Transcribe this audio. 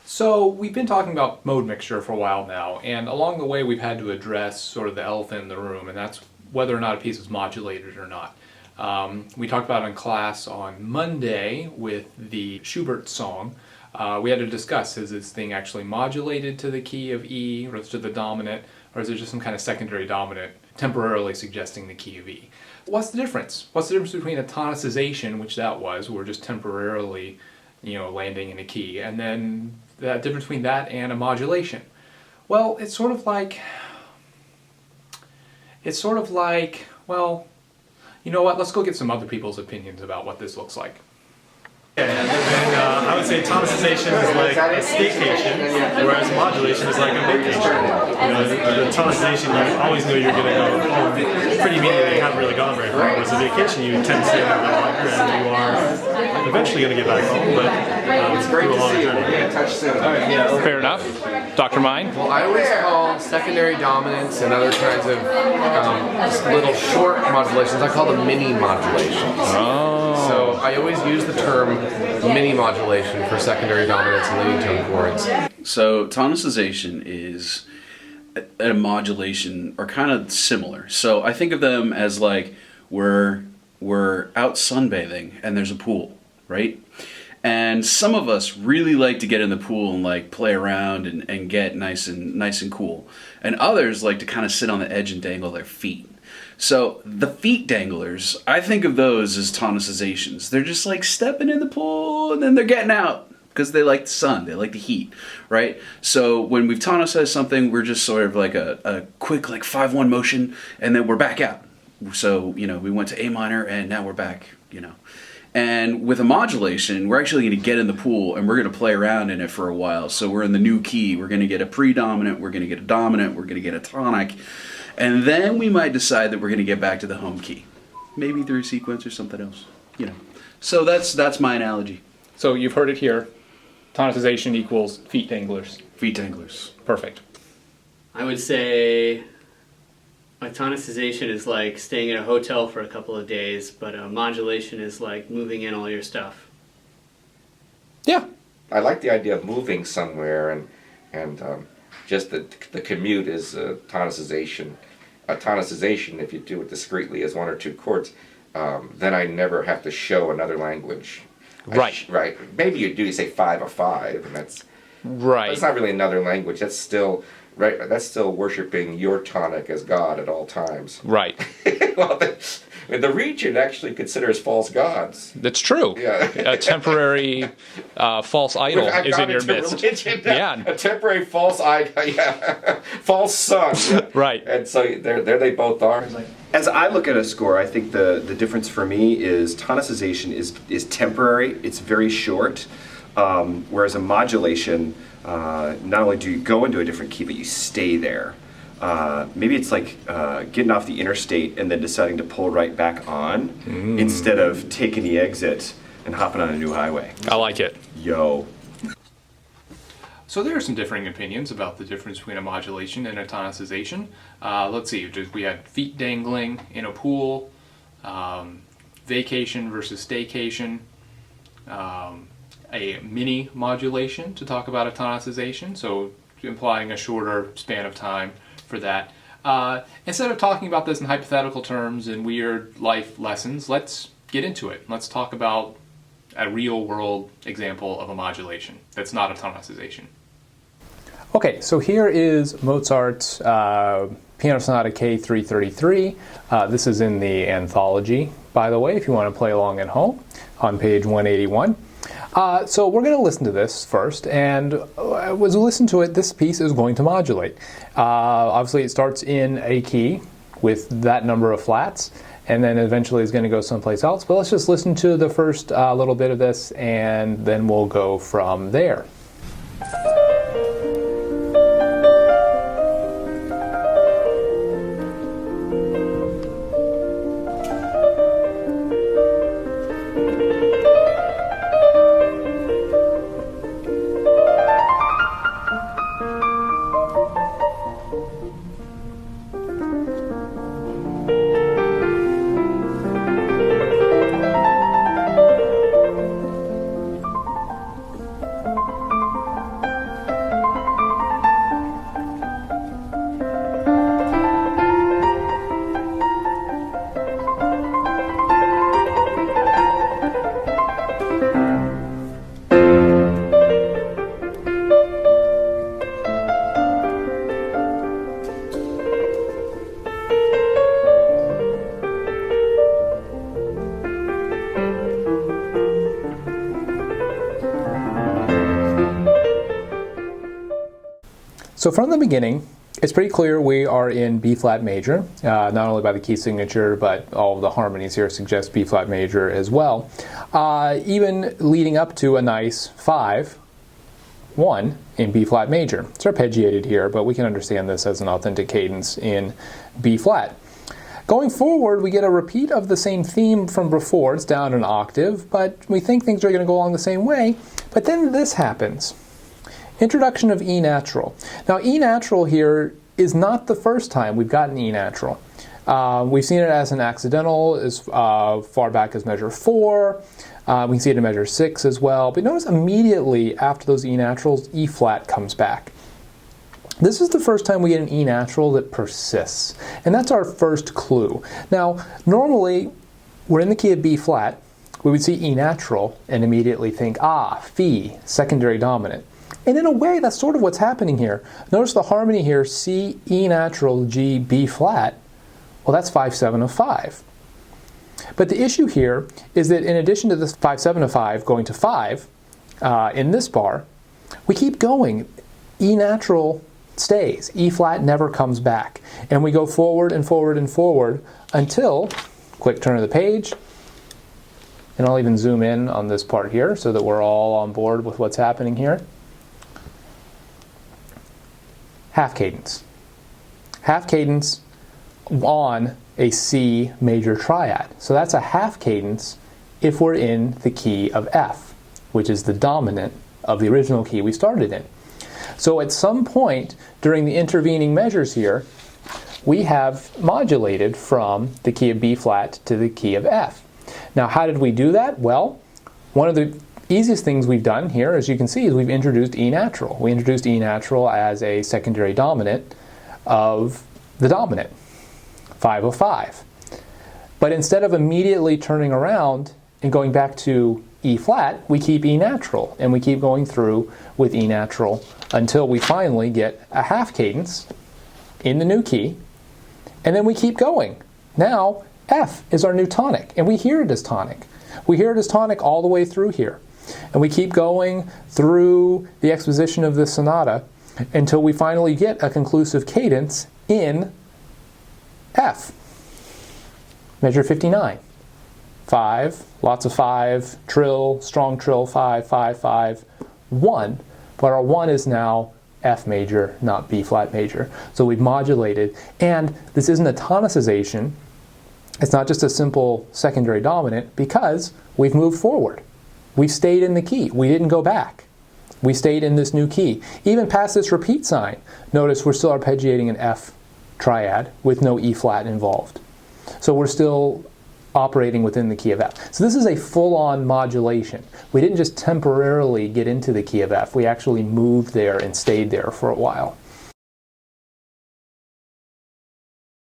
So we've been talking about mode mixture for a while now, and along the way we've had to address sort of the elephant in the room, and that's whether or not a piece is modulated or not. We talked about it in class on Monday with the Schubert song. We had to discuss, is this thing actually modulated to the key of E, or to the dominant, or is it just some kind of secondary dominant temporarily suggesting the key of E? What's the difference? What's the difference between a tonicization, which that was, we're just temporarily, landing in a key, and then the difference between that and a modulation? Well, it's sort of like, well, you know what, let's go get some other people's opinions about what this looks like. And I would say tonicization is like a staycation, whereas modulation is like a vacation. The tonicization, you always know you're going to go home pretty immediately. You haven't really gone very far. Whereas a vacation, you tend to stay a little bit longer, and you are eventually going to get back home, but through a longer journey. Fair enough. Dr. Mine? Well, I always call secondary dominants and other kinds of little short modulations, I call them mini modulations. Oh. So I always use the term mini modulation for secondary dominants and leading tone chords. So tonicization is a modulation are kind of similar. So I think of them as like we're out sunbathing and there's a pool, right? And some of us really like to get in the pool and like play around and get nice and cool. And others like to kind of sit on the edge and dangle their feet. So the feet danglers, I think of those as tonicizations. They're just like stepping in the pool and then they're getting out because they like the sun, they like the heat, right? So when we've tonicized something, we're just sort of like a quick like 5-1 motion and then we're back out. So, we went to A minor and now we're back, And with a modulation, we're actually going to get in the pool and we're going to play around in it for a while. So we're in the new key. We're going to get a predominant, we're going to get a dominant, we're going to get a tonic. And then we might decide that we're going to get back to the home key. Maybe through a sequence or something else, So that's my analogy. So you've heard it here. Tonicization equals feet danglers. Feet danglers. Perfect. I would say a tonicization is like staying at a hotel for a couple of days, but a modulation is like moving in all your stuff. Yeah. I like the idea of moving somewhere and just the commute is tonicization. A tonicization, if you do it discreetly as 1 or 2 chords, then I never have to show another language. Right. Right. Maybe you say 5 of 5, and that's right. That's not really another language. That's still right. That's still worshiping your tonic as God at all times. Right. Well, the region actually considers false gods. That's true. Yeah. A temporary false idol is in your midst. Religion, yeah. A temporary false idol. Yeah. False sun. Yeah. Right. And so there they both are. As I look at a score, I think the difference for me is tonicization is temporary. It's very short, whereas a modulation, not only do you go into a different key, but you stay there. Maybe it's like getting off the interstate and then deciding to pull right back on instead of taking the exit and hopping on a new highway. I like it. Yo. So there are some differing opinions about the difference between a modulation and a tonicization. Let's see, we had feet dangling in a pool, vacation versus staycation, a mini modulation to talk about a tonicization, so implying a shorter span of time for that. Instead of talking about this in hypothetical terms and weird life lessons, let's get into it. Let's talk about a real world example of a modulation that's not a tonicization. Okay, so here is Mozart's Piano Sonata K333. This is in the anthology, by the way, if you want to play along at home, on page 181. So we're going to listen to this first, and as we listen to it, this piece is going to modulate. Obviously it starts in a key with that number of flats, and then eventually is going to go someplace else. But let's just listen to the first little bit of this, and then we'll go from there. So from the beginning, it's pretty clear we are in B flat major, not only by the key signature, but all of the harmonies here suggest B flat major as well. Even leading up to a nice 5-1 in B flat major. It's arpeggiated here, but we can understand this as an authentic cadence in B flat. Going forward, we get a repeat of the same theme from before. It's down an octave, but we think things are going to go along the same way. But then this happens. Introduction of E natural. Now, E natural here is not the first time we've gotten E natural. We've seen it as an accidental as far back as measure 4. We can see it in measure 6 as well. But notice immediately after those E naturals, E flat comes back. This is the first time we get an E natural that persists, and that's our first clue. Now, normally, we're in the key of B flat. We would see E natural and immediately think, Phi, secondary dominant. And in a way, that's sort of what's happening here. Notice the harmony here, C, E natural, G, B flat. Well, that's 5-7 of 5. But the issue here is that in addition to this 5-7 of 5 going to 5 in this bar, we keep going. E natural stays. E flat never comes back. And we go forward and forward and forward until, quick turn of the page, and I'll even zoom in on this part here so that we're all on board with what's happening here. Half cadence. Half cadence on a C major triad. So that's a half cadence if we're in the key of F, which is the dominant of the original key we started in. So at some point during the intervening measures here, we have modulated from the key of B flat to the key of F. Now, how did we do that? Well, one of the easiest things we've done here, as you can see, is we've introduced E natural. We introduced E natural as a secondary dominant of the dominant, 5 of 5. But instead of immediately turning around and going back to E flat, we keep E natural, and we keep going through with E natural until we finally get a half cadence in the new key, and then we keep going. Now, F is our new tonic, and we hear it as tonic. We hear it as tonic all the way through here. And we keep going through the exposition of the sonata until we finally get a conclusive cadence in F. Measure 59. 5, lots of 5, trill, strong trill, 5, 5, 5, 1. But our 1 is now F major, not B flat major. So we've modulated. And this isn't a tonicization. It's not just a simple secondary dominant because we've moved forward. We've stayed in the key. We didn't go back. We stayed in this new key. Even past this repeat sign, notice we're still arpeggiating an F triad with no E flat involved. So we're still operating within the key of F. So this is a full-on modulation. We didn't just temporarily get into the key of F. We actually moved there and stayed there for a while.